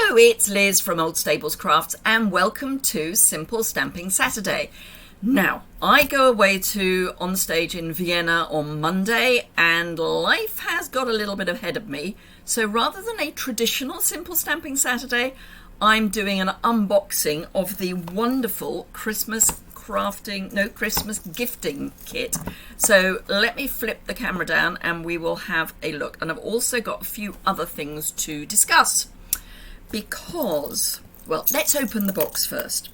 Hello, it's Liz from Old Stables Crafts and welcome to Simple Stamping Saturday. Now, I go away to on stage in Vienna on Monday and life has got a little bit ahead of me. So rather than a traditional Simple Stamping Saturday, I'm doing an unboxing of the wonderful Christmas gifting kit. So let me flip the camera down and we will have a look. And I've also got a few other things to discuss because, well, let's open the box first.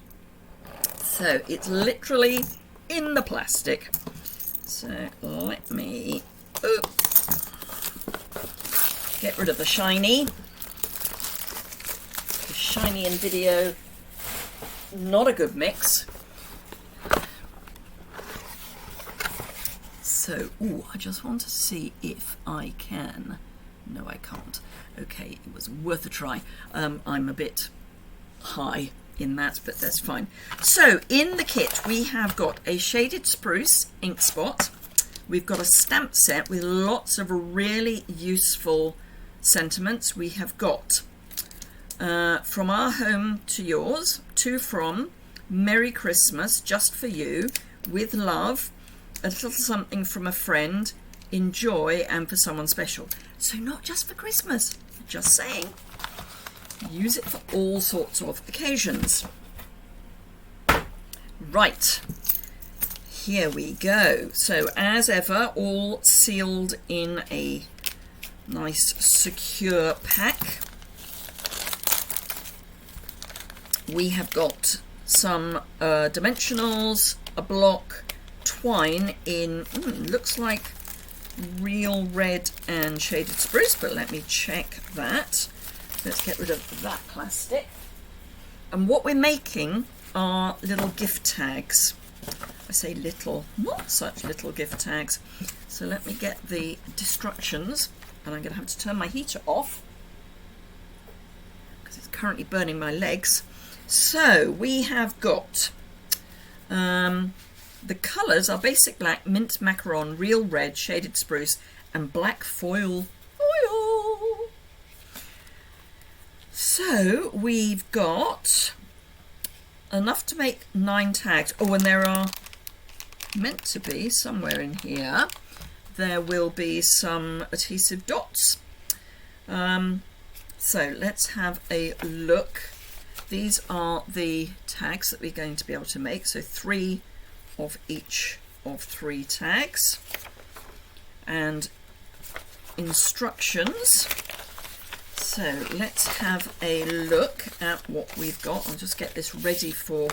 So it's literally in the plastic. So let me get rid of the shiny. The shiny and video, not a good mix. So, I just want to see if I can. No, I can't. Okay, it was worth a try. I'm a bit high in that, but that's fine. So in the kit we have got a shaded spruce ink spot. We've got a stamp set with lots of really useful sentiments. We have got from our home to yours, to from, Merry Christmas, just for you, with love, a little something from a friend, enjoy, and for someone special. So not just for Christmas, just saying. Use it for all sorts of occasions. Right, here we go. So as ever, all sealed in a nice secure pack. We have got some dimensionals, a block, twine in, looks like real red and shaded spruce, but let me check that. Let's get rid of that plastic. And what we're making are little gift tags. I say little, not such little gift tags. So let me get the instructions, and I'm going to have to turn my heater off because it's currently burning my legs. So we have got the colours are basic black, mint macaron, real red, shaded spruce, and black foil. So we've got enough to make 9 tags. Oh, and there are meant to be somewhere in here, there will be some adhesive dots. So let's have a look. These are the tags that we're going to be able to make. So 3 of each of 3 tags. And instructions. So let's have a look at what we've got. I'll just get this ready for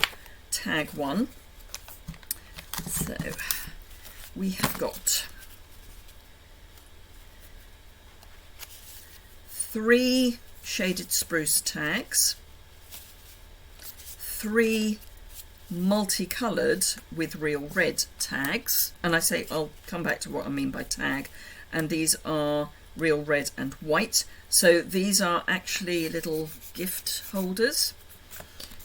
tag 1. So we have got 3 shaded spruce tags, 3 multicoloured with real red tags, and I'll come back to what I mean by tag, and these are real red and white. So these are actually little gift holders,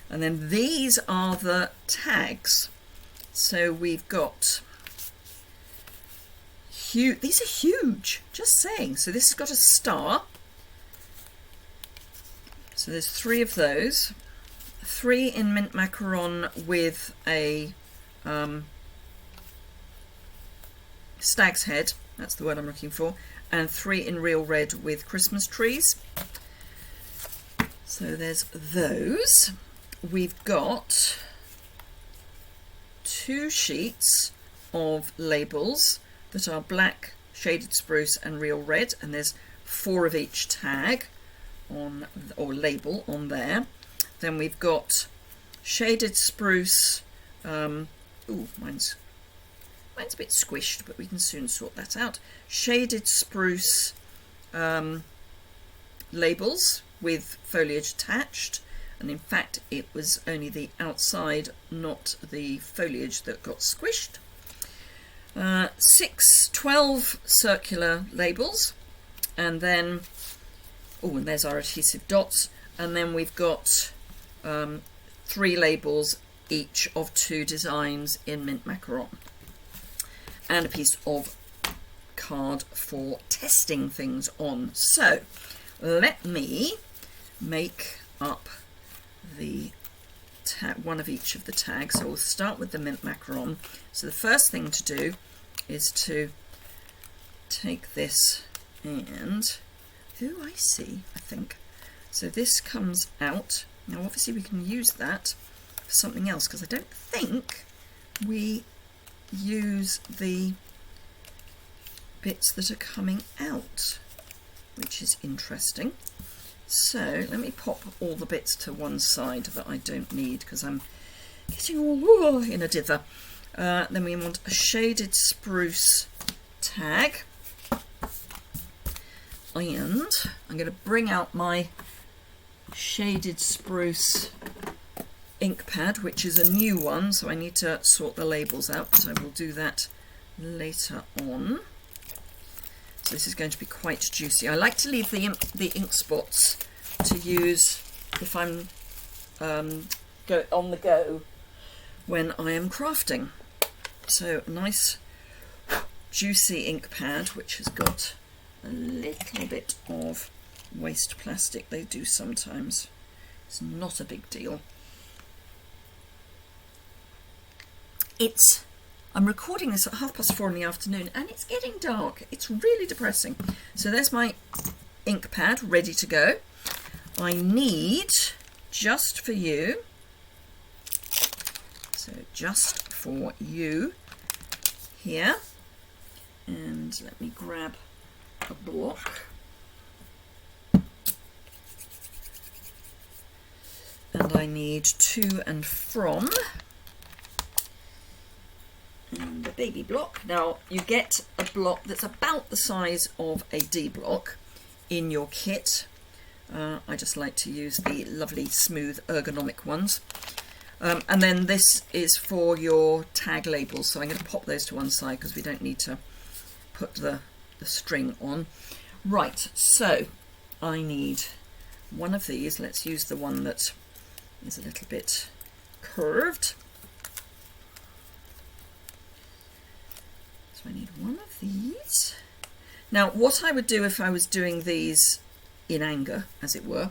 and then these are the tags. So we've got these are huge, just saying. So this has got a star, so there's 3 of those, 3 in mint macaron with a stag's head, that's the word I'm looking for, and 3 in real red with Christmas trees. So there's those. We've got 2 sheets of labels that are black, shaded spruce and real red, and there's 4 of each tag on, or label on there. Then we've got shaded spruce, mine's a bit squished, but we can soon sort that out. Shaded spruce labels with foliage attached, and in fact it was only the outside, not the foliage, that got squished. 12 circular labels, and then and there's our adhesive dots, and then we've got 3 labels each of 2 designs in mint macaron, and a piece of card for testing things on. So let me make up the one of each of the tags. So we'll start with the mint macaron. So the first thing to do is to take this and, oh, I see, I think. So this comes out. Now obviously we can use that for something else, because I don't think we use the bits that are coming out, which is interesting. So let me pop all the bits to one side that I don't need, because I'm getting all in a dither. Then we want a shaded spruce tag, and I'm going to bring out my shaded spruce ink pad, which is a new one, so I need to sort the labels out, so I will do that later on. So this is going to be quite juicy. I like to leave the ink spots to use if I'm on the go when I am crafting. So a nice juicy ink pad, which has got a little bit of waste plastic. They do sometimes. It's not a big deal. I'm recording this at 4:30 in the afternoon and it's getting dark. It's really depressing. So there's my ink pad ready to go. I need, just for you, so just for you here, and let me grab a block. And I need to and from, and a baby block. Now you get a block that's about the size of a D block in your kit. I just like to use the lovely smooth ergonomic ones. And then this is for your tag labels, so I'm going to pop those to one side because we don't need to put the string on. Right, so I need one of these. Let's use the one that is a little bit curved. So I need one of these. Now what I would do if I was doing these in anger, as it were,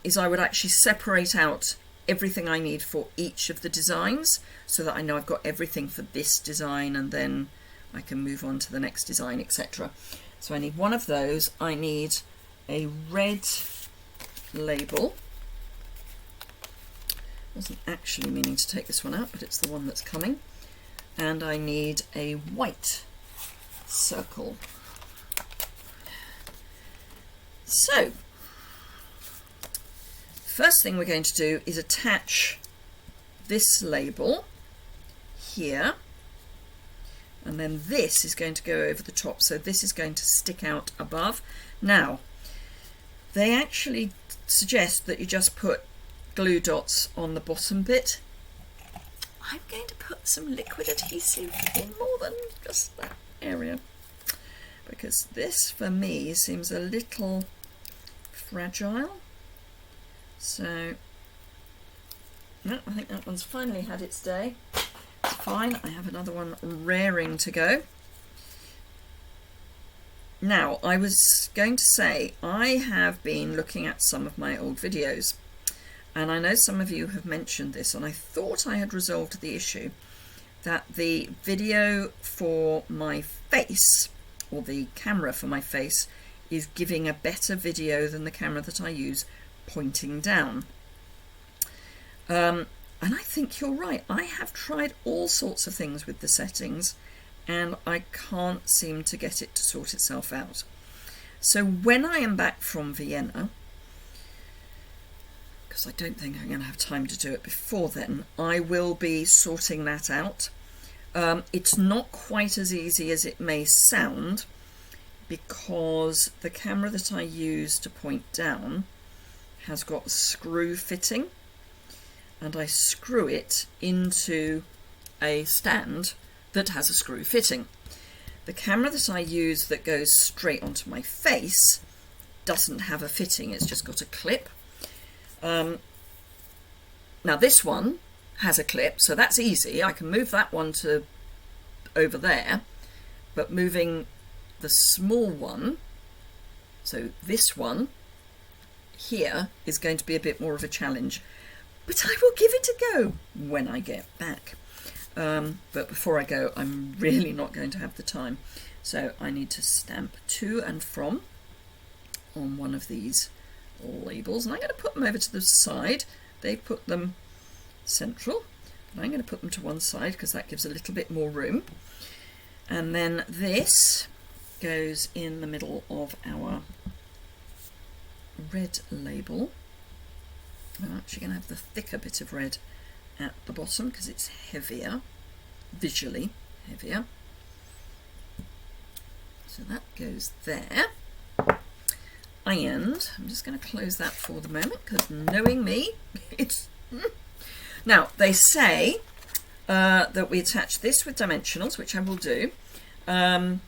is I would actually separate out everything I need for each of the designs, so that I know I've got everything for this design, and then I can move on to the next design, etc. So I need one of those. I need a red label. Wasn't actually meaning to take this one out, but it's the one that's coming. And I need a white circle. So, first thing we're going to do is attach this label here, and then this is going to go over the top, so this is going to stick out above. Now, they actually suggest that you just put glue dots on the bottom bit. I'm going to put some liquid adhesive in more than just that area, because this for me seems a little fragile. So no, I think that one's finally had its day. It's fine. I have another one raring to go. Now, I was going to say, I have been looking at some of my old videos, and I know some of you have mentioned this, and I thought I had resolved the issue that the video for my face, or the camera for my face, is giving a better video than the camera that I use pointing down. And I think you're right. I have tried all sorts of things with the settings and I can't seem to get it to sort itself out. So when I am back from Vienna, because I don't think I'm going to have time to do it before then, I will be sorting that out. It's not quite as easy as it may sound, because the camera that I use to point down has got a screw fitting, and I screw it into a stand that has a screw fitting. The camera that I use that goes straight onto my face doesn't have a fitting, it's just got a clip. Now this one has a clip, so that's easy. I can move that one to over there, but moving the small one, so this one here is going to be a bit more of a challenge, but I will give it a go when I get back. But before I go, I'm really not going to have the time. So I need to stamp to and from on one of these labels, and I'm going to put them over to the side. They put them central, but I'm going to put them to one side because that gives a little bit more room. And then this goes in the middle of our red label. I'm actually going to have the thicker bit of red at the bottom because it's heavier, visually heavier. So that goes there. And I'm just going to close that for the moment because knowing me, it's... Now, they say that we attach this with dimensionals, which I will do. And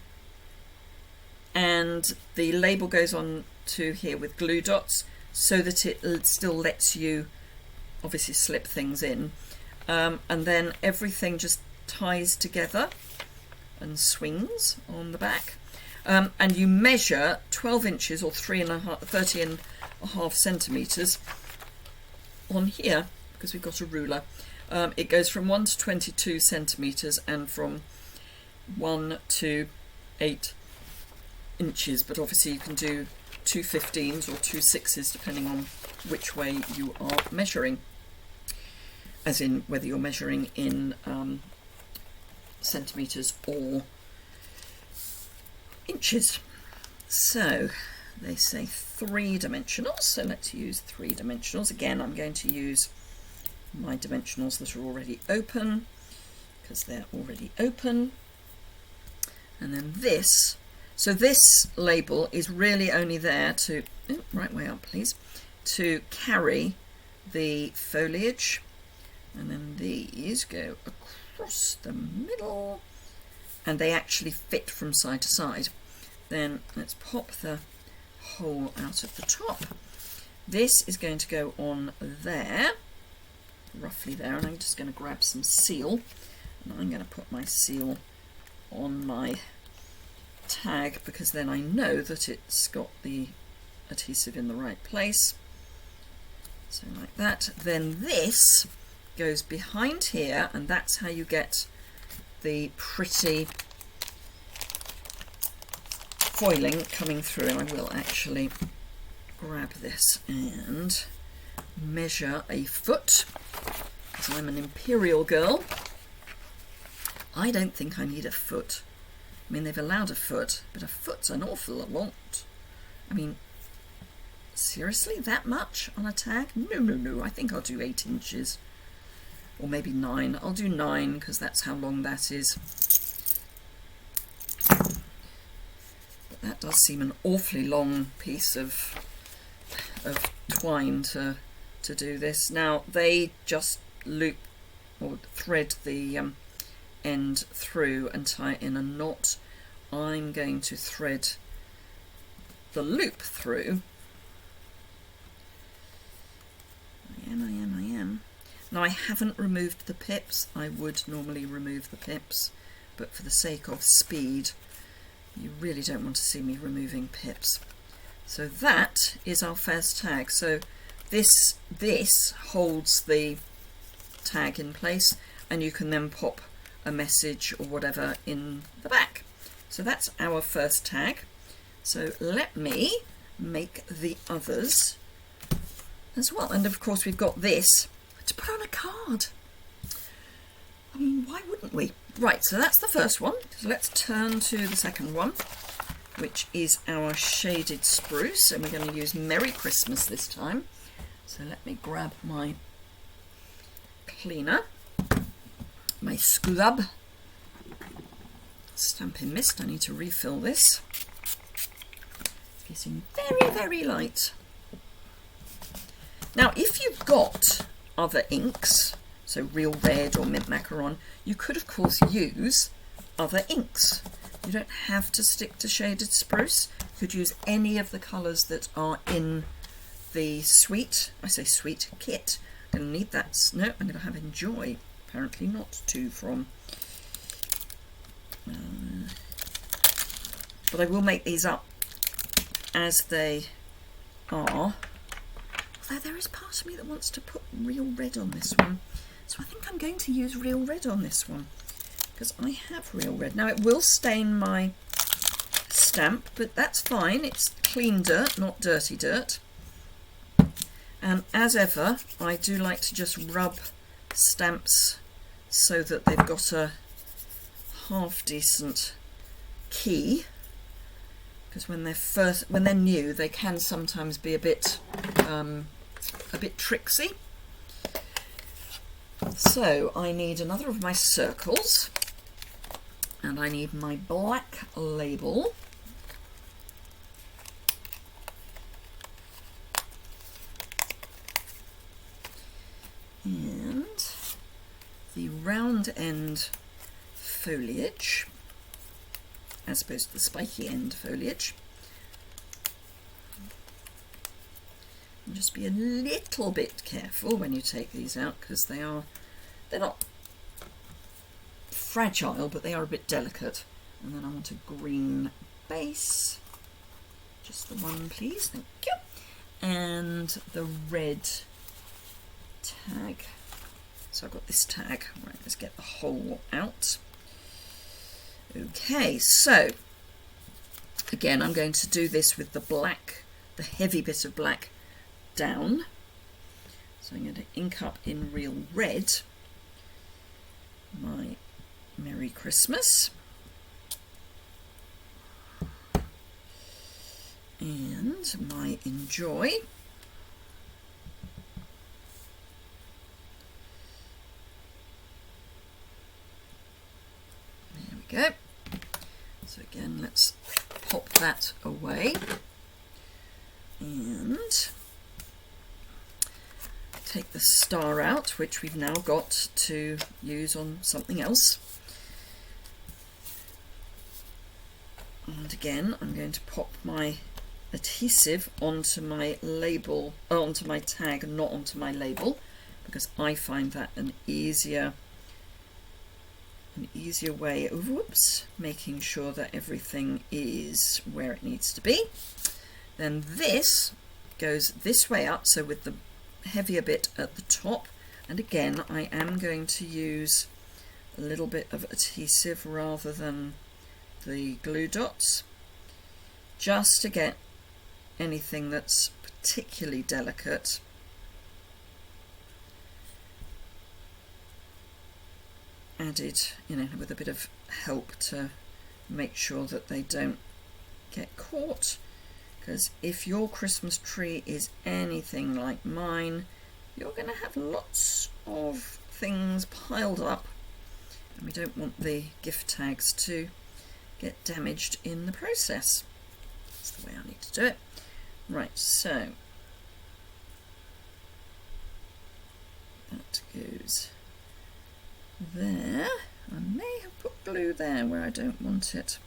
the label goes on to here with glue dots so that it still lets you obviously slip things in. And then everything just ties together and swings on the back. And you measure 12 inches or 30.5 centimetres on here because we've got a ruler. It goes from 1 to 22 centimetres and from 1 to 8 inches, but obviously you can do 2 15s or 2 6s depending on which way you are measuring, as in whether you're measuring in centimetres or inches. So they say 3 dimensionals, so let's use 3 dimensionals. Again, I'm going to use my dimensionals that are already open because they're already open. And then this, so this label is really only there to, right way up please, to carry the foliage, and then these go across the middle and they actually fit from side to side. Then let's pop the hole out of the top. This is going to go on there, roughly there, and I'm just going to grab some seal and I'm going to put my seal on my tag because then I know that it's got the adhesive in the right place. So like that. Then this goes behind here and that's how you get the pretty foiling coming through. And I will actually grab this and measure a foot because I'm an imperial girl. I don't think I need a foot. I mean, they've allowed a foot, but a foot's an awful lot. I mean, seriously, that much on a tag? No, I think I'll do 8 inches. Or maybe 9. I'll do 9 because that's how long that is. But that does seem an awfully long piece of twine to do this. Now, they just loop or thread the end through and tie it in a knot. I'm going to thread the loop through. I am. Now I haven't removed the pips. I would normally remove the pips, but for the sake of speed, you really don't want to see me removing pips. So that is our first tag. So this holds the tag in place, and you can then pop a message or whatever in the back. So that's our first tag. So let me make the others as well. And of course we've got this to put on a card. I mean, why wouldn't we? Right, so that's the first one. So let's turn to the second one, which is our shaded spruce, and we're going to use Merry Christmas this time. So let me grab my cleaner, my scrub. Stampin' Mist, I need to refill this. It's getting very, very light. Now, if you've got other inks, so Real Red or Mint Macaron, you could of course use other inks. You don't have to stick to shaded spruce. You could use any of the colours that are in the sweet, I say sweet, kit. I'm going to need that. No, I'm going to have Enjoy. Apparently not to from. But I will make these up as they are there is part of me that wants to put real red on this one. So I think I'm going to use real red on this one, because I have real red. Now it will stain my stamp, but that's fine. It's clean dirt, not dirty dirt. And as ever, I do like to just rub stamps so that they've got a half decent key, because when they're new, they can sometimes be a bit tricksy. So I need another of my circles, and I need my black label. And the round end foliage, as opposed to the spiky end foliage. And just be a little bit careful when you take these out, because they're not fragile, but they are a bit delicate. And then I want a green base, just the one please, thank you, and the red tag. So I've got this tag. Right, let's get the whole out. Okay, so again I'm going to do this with the black, the heavy bit of black down. So I'm going to ink up in real red my Merry Christmas and my Enjoy. There we go. So again, let's pop that away and take the star out, which we've now got to use on something else. And again, I'm going to pop my adhesive onto my label, onto my tag, not onto my label, because I find that an easier way of making sure that everything is where it needs to be. Then this goes this way up, so with the heavier bit at the top, and again I am going to use a little bit of adhesive rather than the glue dots, just to get anything that's particularly delicate added, with a bit of help to make sure that they don't get caught. Because if your Christmas tree is anything like mine, you're going to have lots of things piled up, and we don't want the gift tags to get damaged in the process. That's the way I need to do it. Right, so that goes there. I may have put glue there where I don't want it.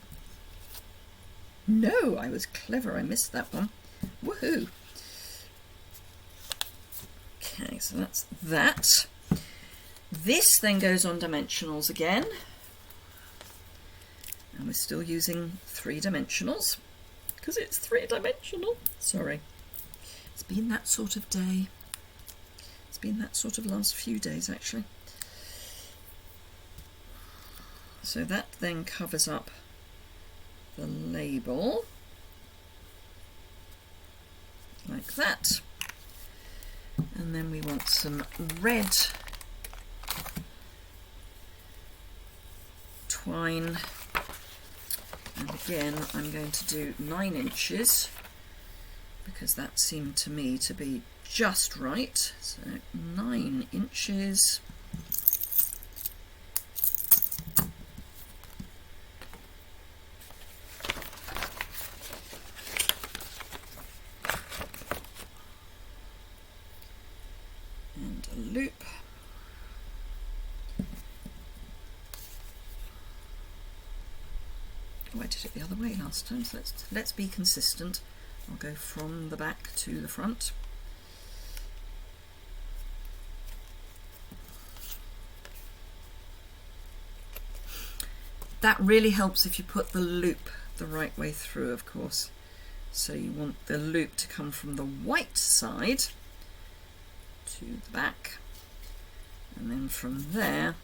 No, I was clever, I missed that one. Woohoo! Okay, so that's that. This then goes on dimensionals again. And we're still using 3 dimensionals, because it's 3-dimensional. Sorry. It's been that sort of day. It's been that sort of last few days, actually. So that then covers up the label like that, and then we want some red twine, and again I'm going to do 9 inches because that seemed to me to be just right. So 9 inches. Loop. Oh, I did it the other way last time, so let's be consistent. I'll go from the back to the front. That really helps if you put the loop the right way through, of course. So you want the loop to come from the white side to the back, and then from there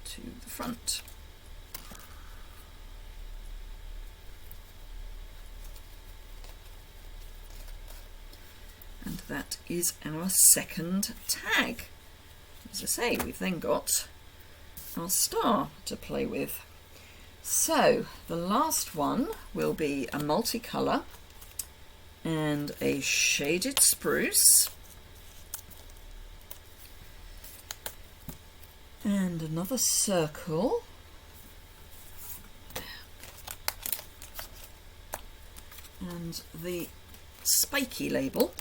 to the front. And that is our second tag. As I say, we've then got our star to play with. So the last one will be a multicolour and a shaded spruce and another circle and the spiky label.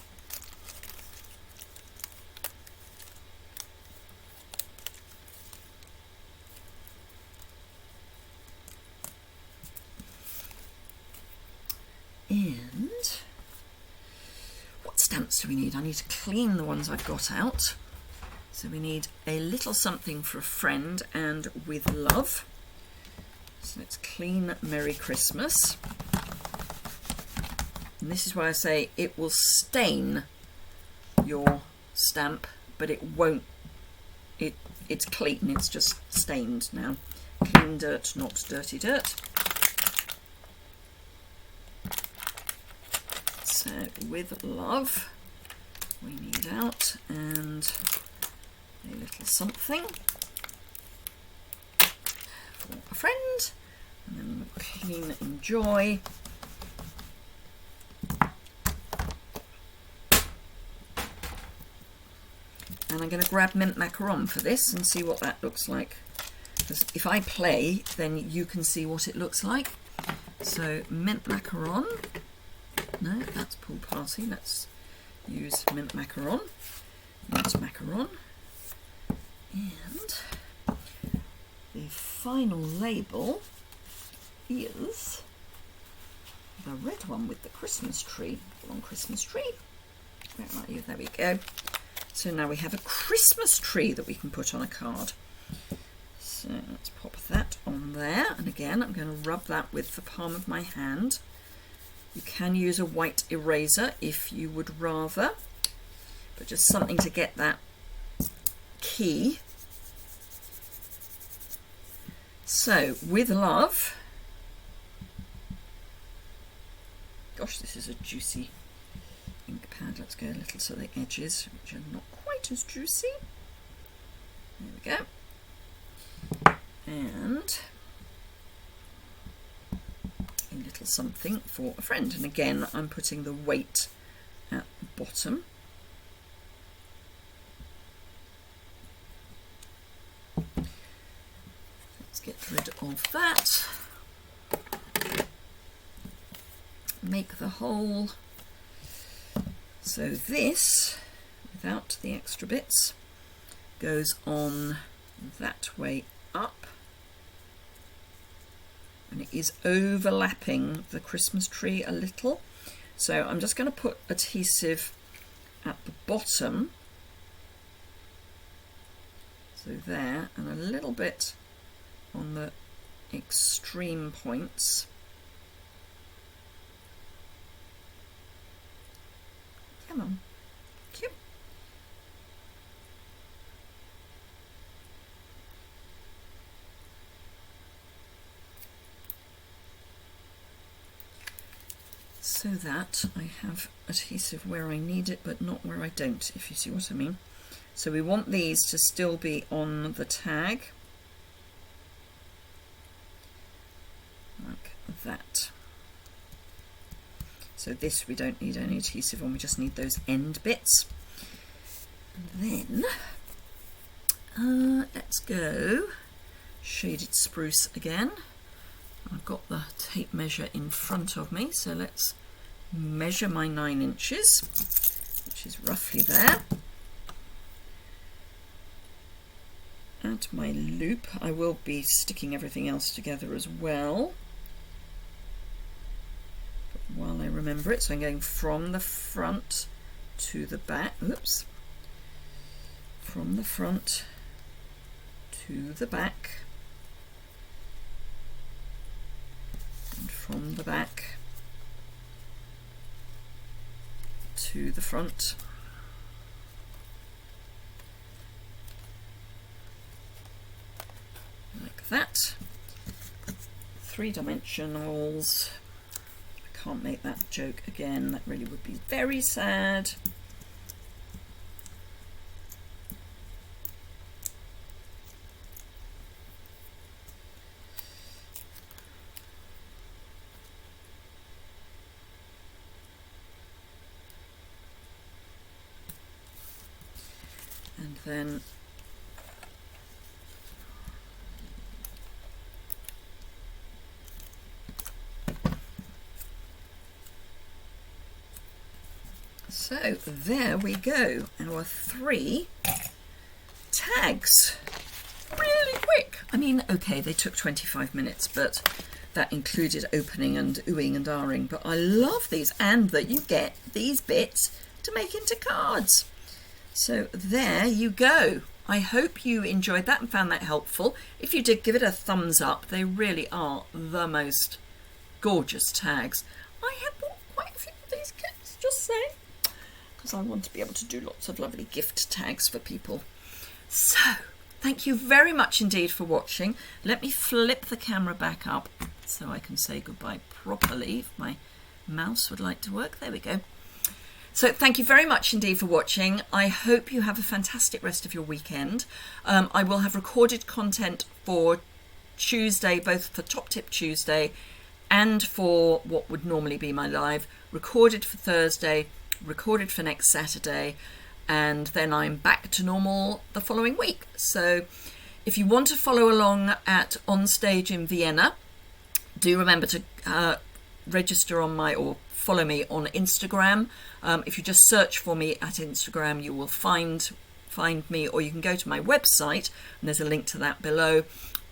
And what stamps do we need? I need to clean the ones I've got out. So we need a little something for a friend and with love. So let's clean Merry Christmas. And this is why I say it will stain your stamp, but it won't. It's clean, it's just stained now. Clean dirt, not dirty dirt. So with love, we need out and a little something for a friend, and then clean enjoy. And I'm going to grab mint macaron for this and see what that looks like. Because if I play, then you can see what it looks like. So mint macaron. No, that's pool party. Let's use mint macaron. Mint macaron. And the final label is the red one with the Christmas tree. Come on, Christmas tree. Where are you? There we go. So now we have a Christmas tree that we can put on a card. So let's pop that on there. And again, I'm going to rub that with the palm of my hand. You can use a white eraser if you would rather, but just something to get that key. So with love, gosh, this is a juicy ink pad. Let's go a little to the edges, which are not quite as juicy. There we go. And a little something for a friend. And again, I'm putting the weight at the bottom. Let's get rid of that. Make the hole. So this, without the extra bits, goes on that way up. And it is overlapping the Christmas tree a little. So I'm just going to put adhesive at the bottom. So there, and a little bit on the extreme points. Come on. Cute. So that I have adhesive where I need it but not where I don't, if you see what I mean. So we want these to still be on the tag, like that. So this we don't need any adhesive on, we just need those end bits. And then let's go shaded spruce again. I've got the tape measure in front of me, so let's measure my 9 inches, which is roughly there. Add my loop. I will be sticking everything else together as well, but while I remember it. So I'm going from the front to the back. Oops. From the front to the back, and from the back to the front. that. 3 dimensionals. I can't make that joke again. That really would be very sad. And then so there we go, our 3 tags. Really quick. I mean, okay, they took 25 minutes, but that included opening and oohing and ahhing. But I love these, and that you get these bits to make into cards. So there you go. I hope you enjoyed that and found that helpful. If you did, give it a thumbs up. They really are the most gorgeous tags. I have bought quite a few of these kits, just saying, because I want to be able to do lots of lovely gift tags for people. So thank you very much indeed for watching. Let me flip the camera back up so I can say goodbye properly if my mouse would like to work. There we go. So thank you very much indeed for watching. I hope you have a fantastic rest of your weekend. I will have recorded content for Tuesday, both for Top Tip Tuesday and for what would normally be my live, recorded for Thursday, recorded for next Saturday, and then I'm back to normal the following week. So if you want to follow along at On Stage in Vienna, do remember to register on my, or follow me on Instagram. If you just search for me at Instagram, you will find me, or you can go to my website, and there's a link to that below,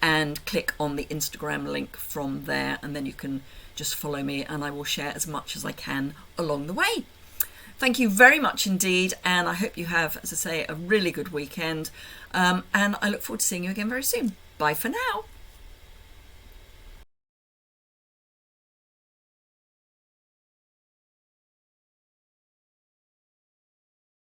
and click on the Instagram link from there, and then you can just follow me, and I will share as much as I can along the way. Thank you very much indeed, and I hope you have, as I say, a really good weekend, and I look forward to seeing you again very soon. Bye for now.